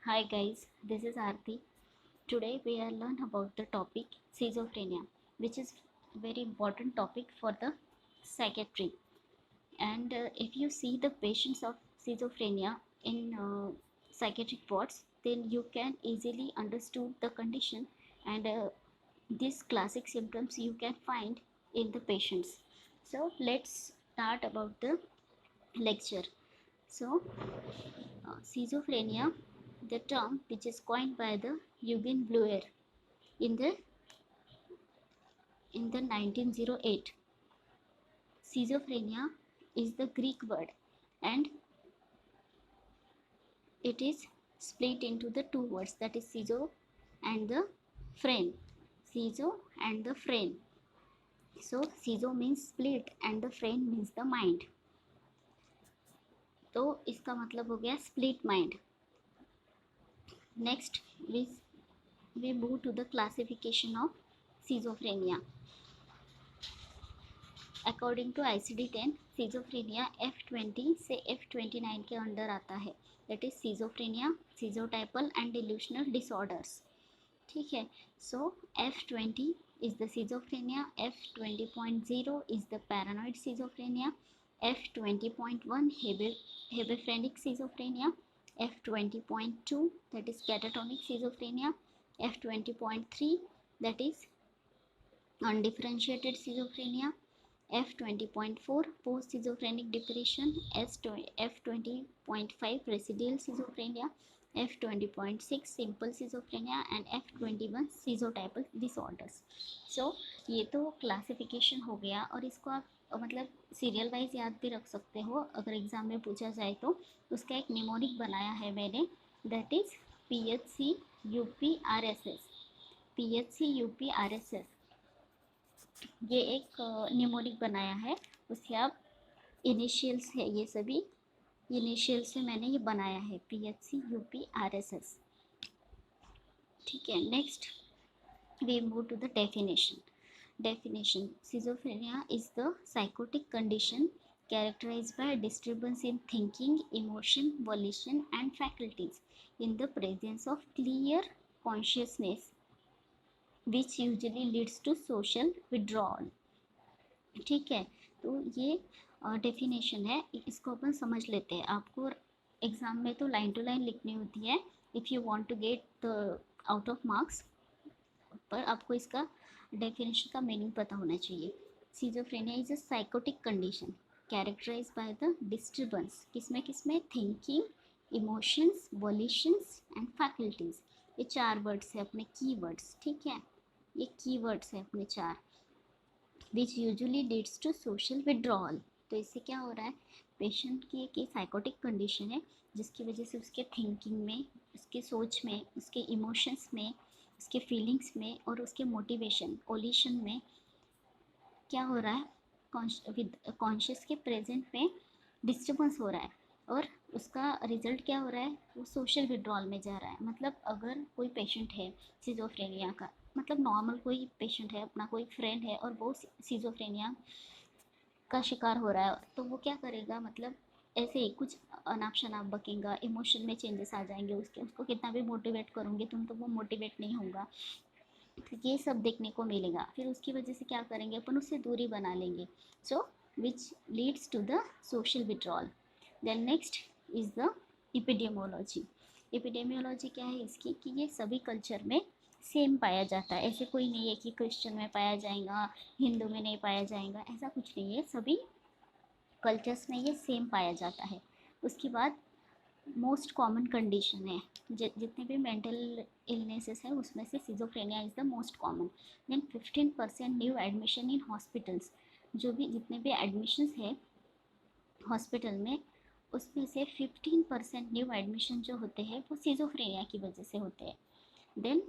Hi guys, this is Aarti. Today we are learn about the topic schizophrenia, which is very important topic for the psychiatry. And if you see the patients of schizophrenia in psychiatric wards, then you can easily understood the condition and these classic symptoms you can find in the patients. So let's start about the lecture. So schizophrenia, the term which is coined by the Eugen Bleuler in the 1908. Schizophrenia is the Greek word and it is split into the two words, that is schizo and the phren. Schizo and the phren. So schizo means split and the phren means the mind. तो इसका मतलब हो गया split mind. Next we move to the classification of schizophrenia. According to ICD-10 schizophrenia F20 से F29 के under आता है. That is schizophrenia, schizotypal and delusional disorders. ठीक है. So F20 is the schizophrenia, F20.0 is the paranoid schizophrenia, F20.1 hebephrenic schizophrenia, F20.2 that is catatonic schizophrenia, F20.3 that is undifferentiated schizophrenia, F20.4 post schizophrenic depression, F20.5 residual schizophrenia, F20.6 simple schizophrenia and F21 schizotypal disorders. So ये तो classification हो गया और इसको आप मतलब serial wise याद भी रख सकते हो अगर एग्जाम में पूछा जाए तो. उसका एक निमोनिक बनाया है मैंने, that is PHC UPRSS. PHC UPRSS ये एक निमोनिक बनाया है. उसके आप इनिशियल्स है, ये सभी इनिशियल से मैंने ये बनाया है PHC UPRSS. ठीक है. Next we move to the definition. schizophrenia is the psychotic condition characterized by disturbance in thinking, emotion, volition and faculties in the presence of clear consciousness which usually leads to social withdrawal. ठीक है. तो ये definition है, इसको अपन समझ लेते हैं. आपको एग्ज़ाम में तो लाइन टू लाइन लिखनी होती है if you want to get the out of marks, पर आपको इसका डेफिनेशन का मीनिंग पता होना चाहिए. Schizophrenia is a psychotic condition characterize by the disturbance किसमें thinking, emotions, volitions and faculties. ये चार वर्ड्स है अपने की वर्ड्स. ठीक है. ये की वर्ड्स है अपने चार, which usually leads to social withdrawal. तो इससे क्या हो रहा है, पेशेंट की एक साइकोटिक कंडीशन है जिसकी वजह से उसके थिंकिंग में, उसके सोच में, उसके इमोशंस में, उसके फीलिंग्स में और उसके मोटिवेशन ओलिशन में क्या हो रहा है, कॉन्शियस के प्रेजेंट में डिस्टर्बेंस हो रहा है और उसका रिजल्ट क्या हो रहा है, वो सोशल विड्रॉल में जा रहा है. मतलब अगर कोई पेशेंट है सिजोफ्रेनिया का, मतलब नॉर्मल कोई पेशेंट है, अपना कोई फ्रेंड है और वो सिजोफ्रेनिया का शिकार हो रहा है, तो वो क्या करेगा, मतलब ऐसे ही कुछ अनाप शनाप बकेगा, इमोशन में चेंजेस आ जाएंगे उसको कितना भी मोटिवेट करूँगी तुम तो वो मोटिवेट नहीं होगा. तो ये सब देखने को मिलेगा. फिर उसकी वजह से क्या करेंगे अपन, उससे दूरी बना लेंगे. So which leads to the social withdrawal. Then next is the epidemiology. Epidemiology क्या है इसकी, कि ये सभी कल्चर में सेम पाया जाता है. ऐसे कोई नहीं है कि क्रिश्चियन में पाया जाएगा, हिंदू में नहीं पाया जाएगा, ऐसा कुछ नहीं है. सभी कल्चर्स में ये सेम पाया जाता है. उसके बाद मोस्ट कॉमन कंडीशन है, जितने भी मेंटल इलनेसेस है उसमें से schizophrenia is the most common. Then 15% new admission in hospitals. जो भी जितने भी एडमिशन्स है हॉस्पिटल में, उसमें से 15% न्यू एडमिशन जो होते हैं वो सिजोफ्रेनिया की वजह से होते हैं. Then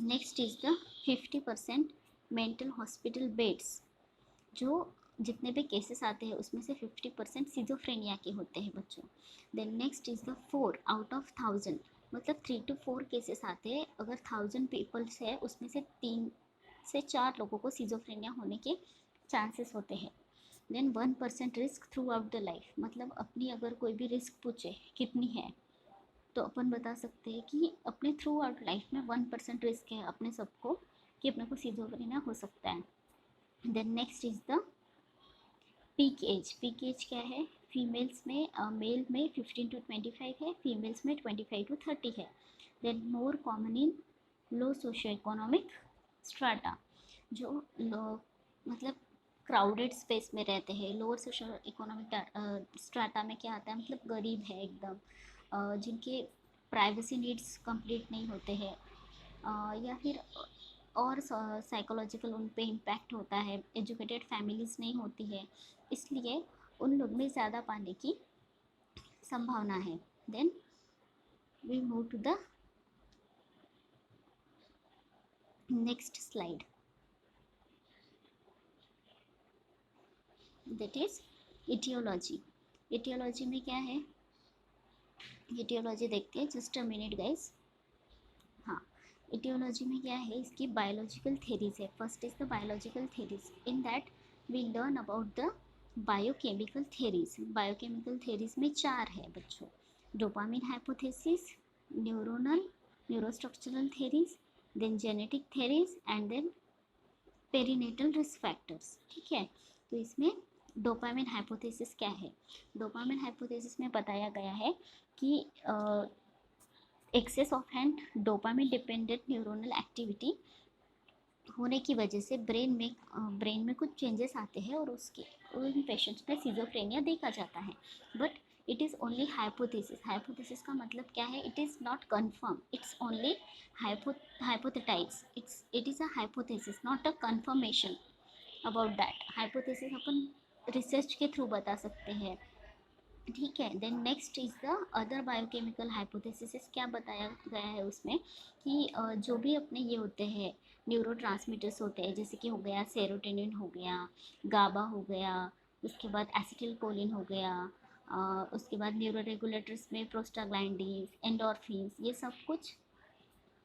next is the 50% mental hospital beds. जो जितने भी केसेस आते हैं उसमें से 50% सिजोफ्रेनिया के होते हैं बच्चों. Then next is the 4 out of 1000, मतलब 3 to 4 केसेस आते हैं. अगर 1000 पीपल्स है उसमें से 3 से 4 लोगों को सिजोफ्रेनिया होने के चांसेस होते हैं. Then 1% risk throughout the life, मतलब अपनी अगर कोई भी रिस्क पूछे कितनी है, तो अपन बता सकते हैं कि अपने थ्रू आउट लाइफ में 1% रिस्क है अपने सबको कि अपने को सिजोफ्रेनिया हो सकता है। Then next is the peak age. Peak age क्या है? फीमेल्स में मेल में 15 to 25 है, फीमेल्स में 25 to 30 है। Then more common in low socio economic strata, जो मतलब क्राउडेड स्पेस में रहते हैं। लोअर सोशल इकोनॉमिक स्ट्राटा में क्या आता है, मतलब गरीब है एकदम, जिनके प्राइवेसी नीड्स कंप्लीट नहीं होते हैं, या फिर और साइकोलॉजिकल उन पे इम्पैक्ट होता है, एजुकेटेड फैमिलीज़ नहीं होती है, इसलिए उन लोग में ज़्यादा पाने की संभावना है। Then we move to the next slide, that is aetiology. Aetiology में क्या है? इटियोलॉजी देखते हैं, जस्ट अ मिनट गाइस। हाँ, इटियोलॉजी में क्या है? इसकी बायोलॉजिकल थेरीज है। First is the biological theories, in that we learn about the biochemical theories. Biochemical theories में 4 है बच्चों: dopamine hypothesis, neuronal neurostructural theories, then genetic theories and then perinatal risk factors. ठीक है, तो इसमें डोपामिन हाइपोथेसिस क्या है? डोपामिन हाइपोथेसिस में बताया गया है कि excess of and dopamine dependent neuronal activity होने की वजह से ब्रेन में कुछ चेंजेस आते हैं और उसके उन पेशेंट्स में सिजोफ्रेनिया देखा जाता है। But it is only hypothesis. Hypothesis का मतलब क्या है? It is not confirm, it's only hypothesise, it is a hypothesis not a confirmation about that. Hypothesis अपन रिसर्च के थ्रू बता सकते हैं। ठीक है, then next is the other biochemical hypothesis. क्या बताया गया है उसमें कि जो भी अपने ये होते हैं न्यूरो होते हैं, जैसे कि हो गया सेरोटोनिन, हो गया गाबा, हो गया उसके बाद एसिटिल कोलिन, हो गया उसके बाद न्यूरो रेगुलेटर्स में प्रोस्टाग्लैंडिन्स, एंडोर्फिन्स, ये सब कुछ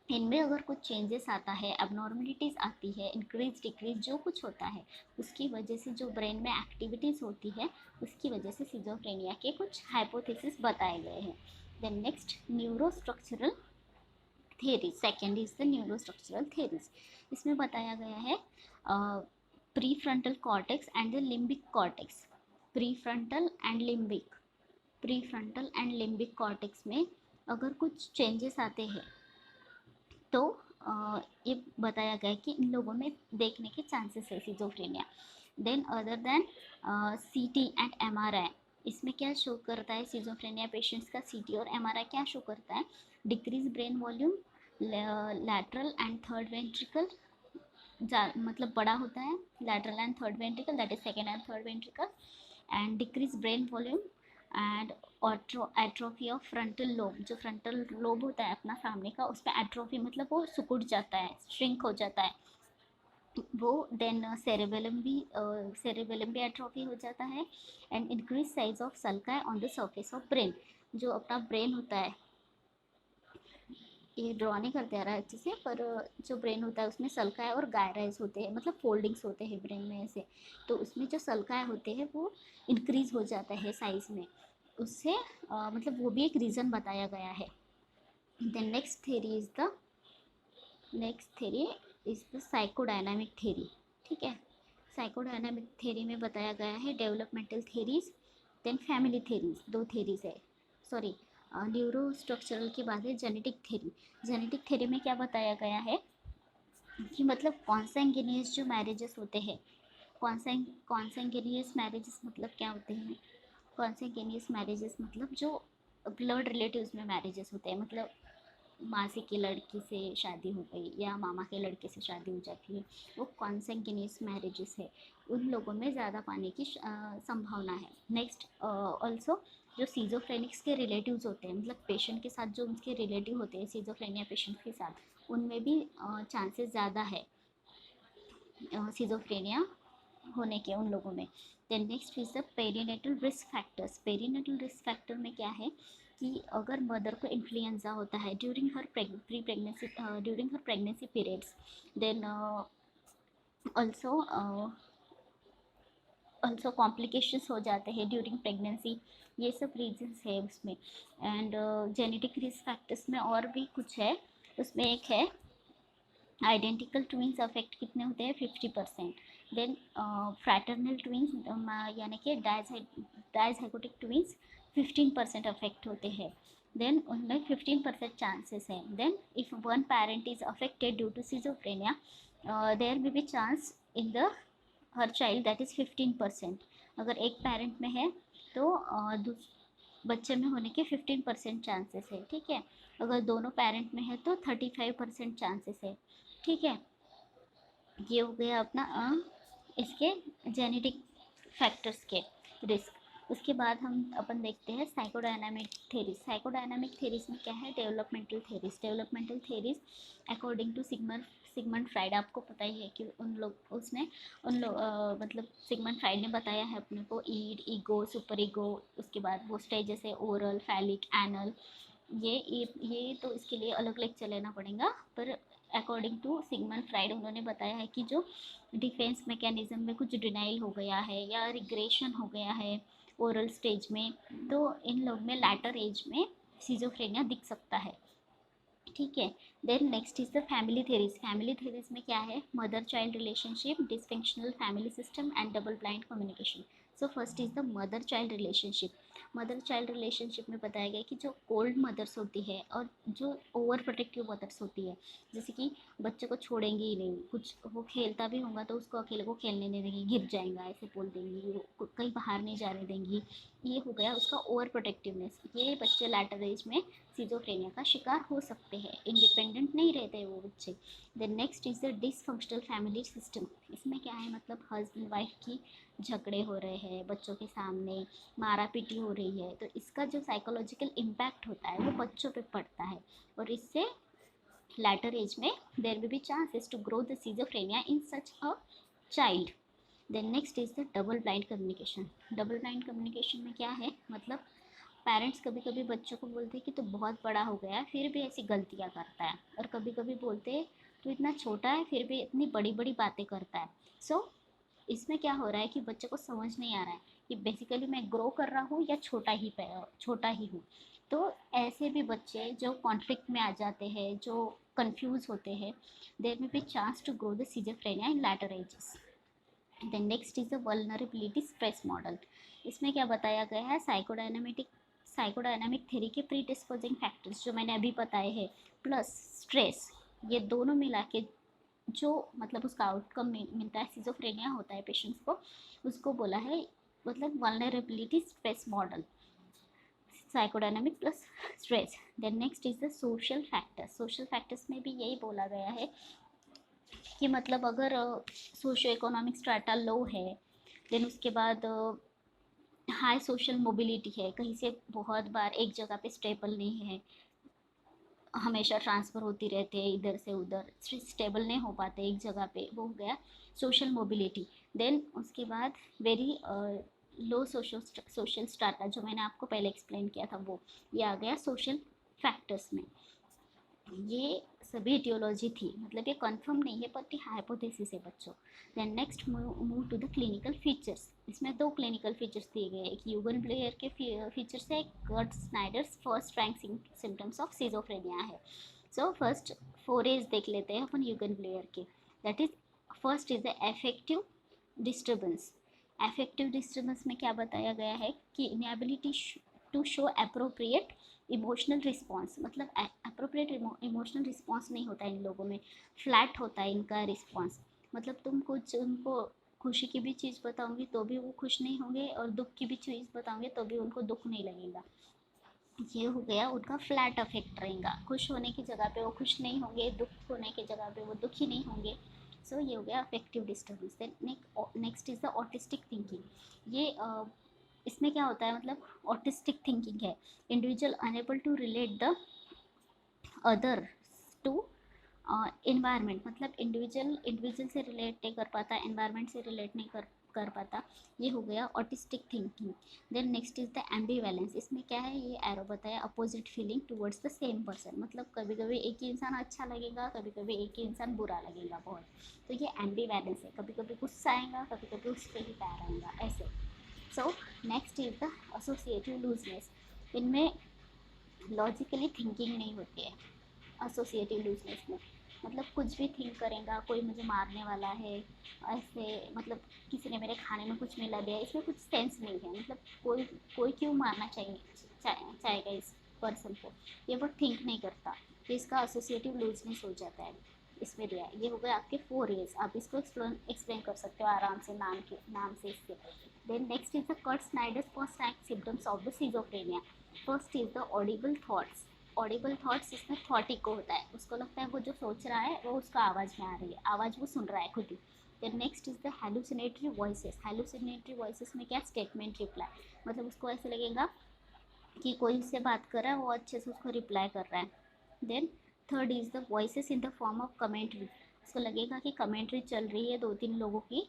इनमें अगर कुछ चेंजेस आता है, एबनॉर्मलिटीज़ आती है, इंक्रीज डिक्रीज जो कुछ होता है, उसकी वजह से जो ब्रेन में एक्टिविटीज़ होती है, उसकी वजह से सिजोफ्रेनिया के कुछ हाइपोथेसिस बताए गए हैं। Then next neurostructural theories. Second is the neurostructural theories. इसमें बताया गया है pre frontal cortex and the limbic cortex. Pre frontal and limbic, pre frontal and limbic cortex में अगर कुछ चेंजेस आते हैं तो ये बताया गया कि इन लोगों में देखने के चांसेस है सिजोफ्रेनिया। देन अदर देन सीटी एंड एमआरआई, इसमें क्या शो करता है सिजोफ्रेनिया पेशेंट्स का? सीटी और एमआरआई क्या शो करता है? Decrease brain volume, lateral and third ventricle मतलब बड़ा होता है, lateral and third ventricle, that is second and third ventricle, and decrease brain volume and atrophy of frontal lobe. जो फ्रंटल लोब होता है अपना सामने का, उस पर एट्रोफी मतलब वो सिकुड़ जाता है, श्रिंक हो जाता है वो। देन सेरेबेलम भी एट्रोफी हो जाता है, and increase size of सल्का on the surface of brain. जो अपना ब्रेन होता है, ये ड्रॉ नहीं करते आ रहा है अच्छे से, पर जो ब्रेन होता है उसमें सल्काए और गायराइज होते हैं, मतलब फोल्डिंग्स होते हैं ब्रेन में ऐसे, तो उसमें जो सल्काए होते हैं वो इंक्रीज हो जाता है साइज़ में, उससे मतलब वो भी एक रीज़न बताया गया है। Then next theory is the psychodynamic theory. ठीक है, साइकोडायनामिक थेरी में बताया गया है developmental theories, then family theories, 2 theories है। सॉरी, न्यूरो स्ट्रक्चरल के बाद है जेनेटिक थेरी। जेनेटिक थेरी में क्या बताया गया है कि मतलब कॉन्सेंगिनियस जो मैरिजेस होते हैं, कॉन्सेंगिनियस मैरिजेस मतलब क्या होते हैं? कॉन्सेंगिनियस मैरिजेस मतलब जो ब्लड रिलेटिव्स में मैरिजेस होते हैं, मतलब मासी की लड़की से शादी हो गई या मामा के लड़के से शादी हो जाती है, वो कॉन्सेंगिनियस मैरिजेस है, उन लोगों में ज़्यादा पाने की संभावना है। नेक्स्ट ऑल्सो जो सीजोफ्रेनिक्स के रिलेटिव्स होते हैं, मतलब पेशेंट के साथ जो उनके रिलेटिव होते हैं सीजोफ्रेनिया पेशेंट के साथ, उनमें भी चांसेस ज़्यादा है सीजोफ्रेनिया होने के उन लोगों में। Then next is the perinatal risk factors. Perinatal risk factor में क्या है कि अगर मदर को इन्फ्लुएंजा होता है during her pregnancy periods, then also also complications हो जाते हैं ड्यूरिंग प्रेगनेंसी, ये सब रीजंस है उसमें। एंड जेनेटिक रिस्क फैक्टर्स में और भी कुछ है, उसमें एक है आइडेंटिकल ट्विंस अफेक्ट कितने होते हैं 50%। देन फ्रैटर्नल ट्विंस यानी कि डाइज़ाइगोटिक ट्विंस 15% अफेक्ट होते हैं, देन उनमें 15% चांसेस है। Then if one parent is affected due to schizophrenia there may be chance in the her child that is 15%। अगर एक पेरेंट में है तो बच्चे में होने के 15% चांसेस है, ठीक है। अगर दोनों पेरेंट में है तो 35% चांसेस है, ठीक है। ये हो गया अपना इसके जेनेटिक फैक्टर्स के रिस्क। उसके बाद हम अपन देखते हैं साइकोडायनामिक थेरीज। साइकोडायनामिक थेरीज में क्या है, developmental theories according to Sigmund Freud. आपको पता ही है कि उन लोग मतलब सिगमंड फ्राइड ने बताया है अपने को ईड, ईगो, सुपर ईगो, उसके बाद वो स्टेजेस है ओरल, फैलिक, एनल। ये तो इसके लिए अलग लेक्चर लेना पड़ेगा, पर अकॉर्डिंग टू सिगमंड फ्राइड उन्होंने बताया है कि जो डिफेंस मैकेनिज्म में कुछ डिनाइल हो गया है या रिग्रेशन हो गया है ओरल स्टेज में, तो इन लोग में लैटर एज में सिजोफ्रेनिया दिख सकता है, ठीक है। Then next is the family theories. Family theories में क्या है, mother child relationship, dysfunctional family system and double blind communication. So first is the mother child relationship. Mother child relationship में बताया गया कि जो कोल्ड मदर्स होती है और जो ओवर प्रोटेक्टिव मदर्स होती है, जैसे कि बच्चे को छोड़ेंगी ही नहीं, कुछ वो खेलता भी होगा तो उसको अकेले को खेलने नहीं देंगी, गिर जाएगा ऐसे बोल देंगी, वो कहीं बाहर नहीं जाने देंगी, ये हो गया उसका ओवर प्रोटेक्टिवनेस। ये बच्चे लैटर एज में सिजोफ्रेनिया का शिकार हो सकते हैं, इंडिपेंडेंट नहीं रहते वो बच्चे। Then next is the dysfunctional family system. इसमें क्या है, मतलब हस्बैंड वाइफ की झगड़े हो रहे हैं बच्चों के सामने, मारा पीटी हो रही है, तो इसका जो साइकोलॉजिकल इम्पैक्ट होता है वो बच्चों पे पड़ता है, और इससे later age में there will be chances to grow the schizophrenia in such a child. Then next is the double blind communication. Double blind communication में क्या है, मतलब पेरेंट्स कभी कभी बच्चों को बोलते हैं कि तो बहुत बड़ा हो गया है फिर भी ऐसी गलतियाँ करता है, और कभी कभी बोलते हैं तो इतना छोटा है फिर भी इतनी बड़ी बड़ी बातें करता है। सो इसमें क्या हो रहा है कि बच्चे को समझ नहीं आ रहा है कि बेसिकली मैं ग्रो कर रहा हूँ या छोटा ही हूँ। तो ऐसे भी बच्चे जो कॉन्फ्लिक्ट में आ जाते हैं, जो कंफ्यूज होते हैं, there may be chance to grow the schizophrenia in later ages. Then next is the vulnerability stress model. इसमें क्या बताया गया है, साइकोडायनामिक थ्योरी के प्री डिस्पोजिंग फैक्टर्स जो मैंने अभी बताए हैं प्लस स्ट्रेस, ये दोनों मिला के जो मतलब उसका आउटकम मिलता है, सिजोफ्रेनिया होता है पेशेंट्स को, उसको बोला है मतलब vulnerability stress model, psychodynamic plus stress. Then next is the social factors. Social factors में भी यही बोला गया है कि मतलब अगर सोशो इकोनॉमिक स्ट्रेटा लो है, देन उसके बाद हाई सोशल मोबिलिटी है, कहीं से बहुत बार एक जगह पे स्टेबल नहीं है, हमेशा ट्रांसफ़र होती रहती है इधर से उधर, स्टेबल नहीं हो पाते एक जगह पे, वो हो गया सोशल मोबिलिटी। देन उसके बाद वेरी लो सोशल स्टाटा जो मैंने आपको पहले एक्सप्लेन किया था वो, ये आ गया सोशल फैक्टर्स में। ये सभी टियोलॉजी थी, मतलब ये कंफर्म नहीं है पर हाइपोथेसिस है बच्चों। Then next move to the clinical features. इसमें दो क्लिनिकल फीचर्स दिए गए, एक यूगन ब्लेयर के फीचर्स है, एक Kurt Schneider's first rank symptoms of schizophrenia है। सो फर्स्ट 4 एज देख लेते हैं अपन यूगन ब्लेयर के। That is first is the affective disturbance. Affective disturbance में क्या बताया गया है कि inability to show appropriate emotional response, मतलब अप्रोप्रिएट इमोशनल रिस्पॉन्स नहीं होता है इन लोगों में, फ्लैट होता है इनका रिस्पॉन्स। मतलब तुम कुछ उनको खुशी की भी चीज़ बताओगे तो भी वो खुश नहीं होंगे, और दुख की भी चीज़ बताओगे तो भी उनको दुख नहीं लगेगा। ये हो गया उनका फ्लैट अफेक्ट रहेगा, खुश होने की जगह पे वो खुश नहीं होंगे, दुख होने की जगह पे वो दुखी नहीं होंगे। सो ये हो गया affective disturbance. Then next is the autistic thinking. ये इसमें क्या होता है, मतलब ऑटिस्टिक थिंकिंग है, individual unable to relate the other to environment, मतलब इंडिविजुअल से रिलेट नहीं कर पाता, एनवायरनमेंट से रिलेट नहीं कर कर पाता। ये हो गया autistic thinking. Then next is the ambivalence. इसमें क्या है, ये एरो बताया, opposite feeling towards the same person. मतलब कभी कभी एक ही इंसान अच्छा लगेगा, कभी कभी एक ही इंसान बुरा लगेगा बहुत। तो ये एम्बीवैलेंस है, कभी कभी गुस्सा आएगा, कभी कभी उस पर ही प्यार आएगा, ऐसे। So next is the associative looseness. इनमें लॉजिकली थिंकिंग नहीं होती है एसोसिएटिव लूजनेस में। मतलब कुछ भी थिंक करेगा, कोई मुझे मारने वाला है ऐसे, मतलब किसी ने मेरे खाने में कुछ मिला दिया, इसमें कुछ सेंस नहीं है। मतलब कोई कोई क्यों मारना चाहेगा इस पर्सन को, ये वो थिंक नहीं करता। तो इसका एसोसिएटिव लूजनेस हो जाता है। इसमें दिया है, ये हो गए आपके 4 एज। आप इसको एक्सप्लेन कर सकते हो आराम से नाम से इससे। Then next is the Kurt Schneider's first rank symptoms of the schizophrenia. First is the audible thoughts. Audible thoughts, इसमें थॉट इको होता है, उसको लगता है वो जो सोच रहा है वो उसका आवाज़ में आ रही है, आवाज़ वो सुन रहा है खुद ही। Then next is the hallucinatory voices. Hallucinatory voices में क्या, स्टेटमेंट रिप्लाई। मतलब उसको ऐसे लगेगा कि कोई उससे बात कर रहा है, वो अच्छे से उसको रिप्लाई कर रहा है। Then third is the voices in the form of commentary. उसको लगेगा कि कमेंट्री चल रही है 2-3 लोगों की,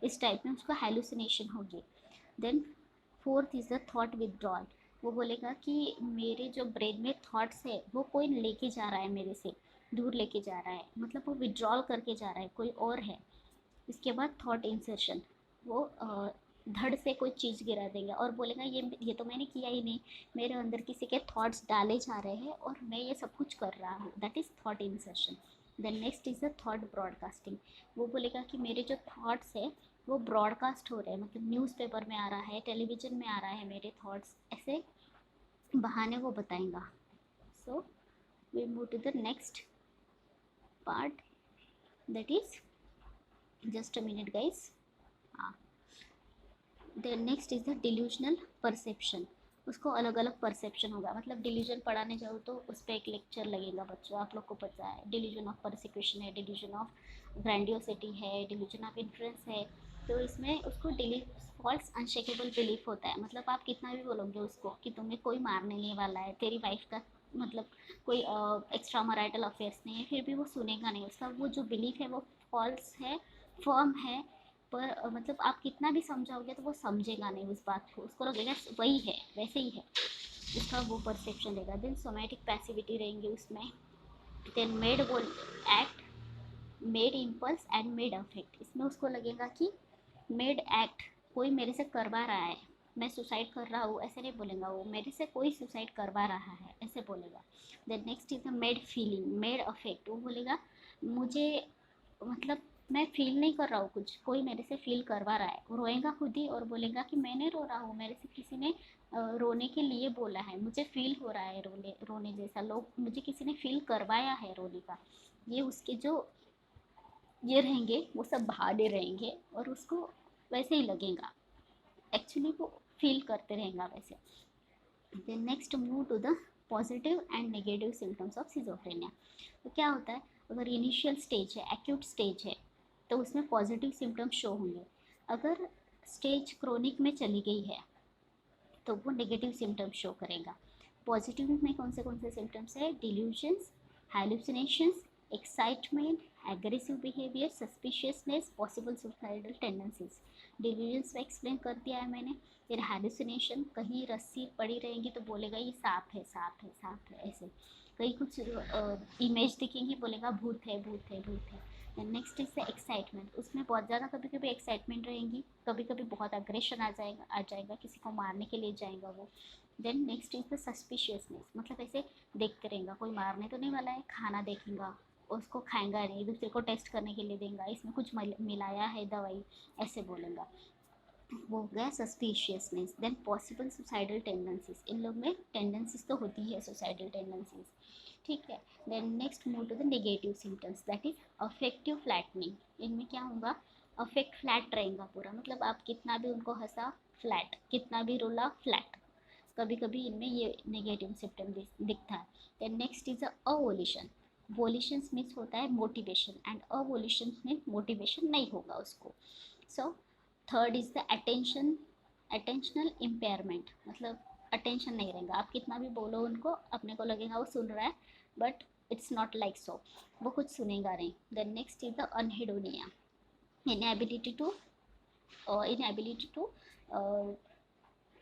इस टाइप में उसको हेलुसिनेशन होगी। Then fourth is the thought withdrawal. वो बोलेगा कि मेरे जो ब्रेन में थॉट्स है वो कोई लेके जा रहा है, मेरे से दूर लेके जा रहा है, मतलब वो विड्रॉल करके जा रहा है, कोई और है। इसके बाद थॉट इंसर्शन। वो धड़ से कोई चीज़ गिरा देगा और बोलेगा ये तो मैंने किया ही नहीं, मेरे अंदर किसी के थॉट्स डाले जा रहे हैं और मैं ये सब कुछ कर रहा हूँ, that is thought insertion. Then next is the thought broadcasting. वो बोलेगा कि मेरे जो थॉट्स है वो ब्रॉडकास्ट हो रहे हैं, मतलब न्यूज़पेपर में आ रहा है, टेलीविज़न में आ रहा है मेरे थॉट्स, ऐसे बहाने वो बताएगा। So we move to the next part, that is, just a minute guys. हाँ, then next is the delusional perception. उसको अलग अलग परसेप्शन होगा। मतलब डिल्यूजन पढ़ाने जाओ तो उस पर एक लेक्चर लगेगा बच्चों, आप लोग को पता है। डिल्यूजन ऑफ परसिक्यूशन है, डिल्यूजन ऑफ ग्रैंडियोसिटी है, डिल्यूजन ऑफ इन्फ्लुएंस है। तो इसमें उसको फॉल्स अनशेकेबल बिलीफ होता है। मतलब आप कितना भी बोलोगे उसको कि तुम्हें कोई मारने नहीं वाला है, तेरी वाइफ का मतलब कोई एक्स्ट्रा मैरिटल अफेयर्स नहीं है, फिर भी वो सुनेगा नहीं। उसका वो जो बिलीफ है वो फॉल्स है, फर्म है, पर मतलब आप कितना भी समझाओगे तो वो समझेगा नहीं उस बात को, उसको लगेगा वही है, वैसे ही है, उसका वो परसेप्शन रहेगा। देन सोमैटिक पैसिविटी रहेंगे उसमें। देन मेड बोल act, made impulse and made affect. इसमें उसको लगेगा कि मेड एक्ट, कोई मेरे से करवा रहा है, मैं सुसाइड कर रहा हूँ, ऐसे नहीं बोलेगा वो, मेरे से कोई सुसाइड करवा रहा है, ऐसे बोलेगा। Then next is the made feeling, made affect. वो बोलेगा मुझे मतलब मैं फील नहीं कर रहा हूँ कुछ, कोई मेरे से फील करवा रहा है, वो रोएगा खुद ही और बोलेगा कि मैं नहीं रो रहा हूँ, मेरे से किसी ने रोने के लिए बोला है, मुझे फील हो रहा है रोने जैसा, लोग मुझे किसी ने फील करवाया है रोने का। ये उसके जो ये रहेंगे वो सब बहाने रहेंगे और उसको वैसे ही लगेगा, एक्चुअली वो फील करते रहेगा वैसे। Then next move to the positive and negative symptoms of schizophrenia. तो क्या होता है, अगर इनिशियल स्टेज है, एक्यूट स्टेज है, तो उसमें पॉजिटिव सिम्टम्स शो होंगे। अगर स्टेज क्रोनिक में चली गई है तो वो नेगेटिव सिम्टम्स शो करेगा। पॉजिटिव में कौन से सिम्टम्स है, delusions, hallucinations, excitement, aggressive behaviour, suspiciousness, possible suicidal tendencies. Delusions में एक्सप्लेन कर दिया है मैंने। फिर हेलुसिनेशन, कहीं रस्सी पड़ी रहेंगी तो बोलेगा ये सांप है, सांप है, सांप है, ऐसे। कहीं कुछ इमेज दिखेंगी, बोलेगा भूत है, भूत है, भूत है। Then next is the excitement. उसमें बहुत ज़्यादा कभी कभी एक्साइटमेंट रहेंगी, कभी कभी बहुत अग्रेशन आ जाएगा, किसी को मारने के लिए जाएगा वो। Then next is the suspiciousness. मतलब ऐसे देखते रहेगा, कोई मारने तो नहीं वाला है, खाना देखेगा, उसको खाएगा नहीं, दूसरे को टेस्ट करने के लिए देगा, इसमें कुछ मिलाया है दवाई, ऐसे बोलेगा। वो हो गया suspiciousness. Then possible suicidal tendencies. इन लोग में टेंडेंसीज तो होती है सुसाइडल टेंडेंसीज, ठीक है। Then next move to the negative symptoms, that is affective flattening. इनमें क्या होगा, अफेक्ट फ्लैट रहेगा पूरा, मतलब आप कितना भी उनको हंसा फ्लैट, कितना भी रोला फ्लैट। कभी कभी इनमें ये नेगेटिव सिम्टम दिखता है। Then next is avolition. Volitions miss होता है मोटिवेशन, एंड अवोल्यूशन में मोटिवेशन नहीं होगा उसको। So third is the attentional impairment. मतलब अटेंशन नहीं रहेगा, आप कितना भी बोलो उनको, अपने को लगेगा वो सुन रहा है, but it's not like so, वो कुछ सुनेगा नहीं। Then next is the anhedonia, inability to inability to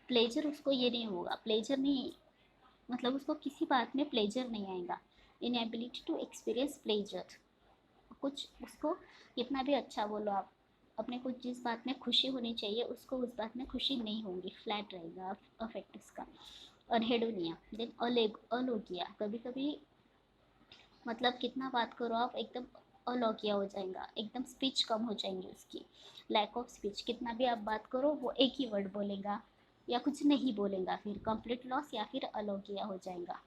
pleasure, उसको ये नहीं होगा, प्लेजर नहीं, मतलब उसको किसी बात में प्लेजर नहीं आएगा। इनएबिलिटी टू एक्सपीरियंस प्लेजर, कुछ उसको कितना भी अच्छा बोलो आप, अपने को जिस बात में खुशी होनी चाहिए उसको उस बात में खुशी नहीं होगी, फ्लैट रहेगा अफेक्ट उसका। अनहेडोनिया, देन अलोगिया, कभी कभी मतलब कितना बात करो आप, एकदम अलौकिया हो जाएगा, एकदम स्पीच कम हो जाएंगी उसकी, लैक ऑफ स्पीच, कितना भी आप बात करो वो एक ही वर्ड बोलेगा या कुछ नहीं बोलेगा, फिर कंप्लीट लॉस या फिर अलौकिया हो जाएगा।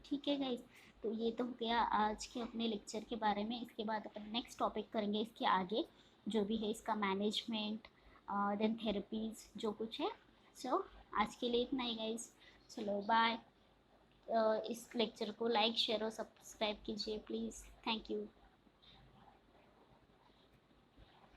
ठीक है गाइज, तो ये तो हो गया आज के अपने लेक्चर के बारे में। इसके बाद अपन नेक्स्ट टॉपिक करेंगे इसके आगे, जो भी है इसका मैनेजमेंट, देन थेरेपीज जो कुछ है। सो आज के लिए इतना ही गाइज, चलो बाय। इस लेक्चर को लाइक शेयर और सब्सक्राइब कीजिए प्लीज़, थैंक यू।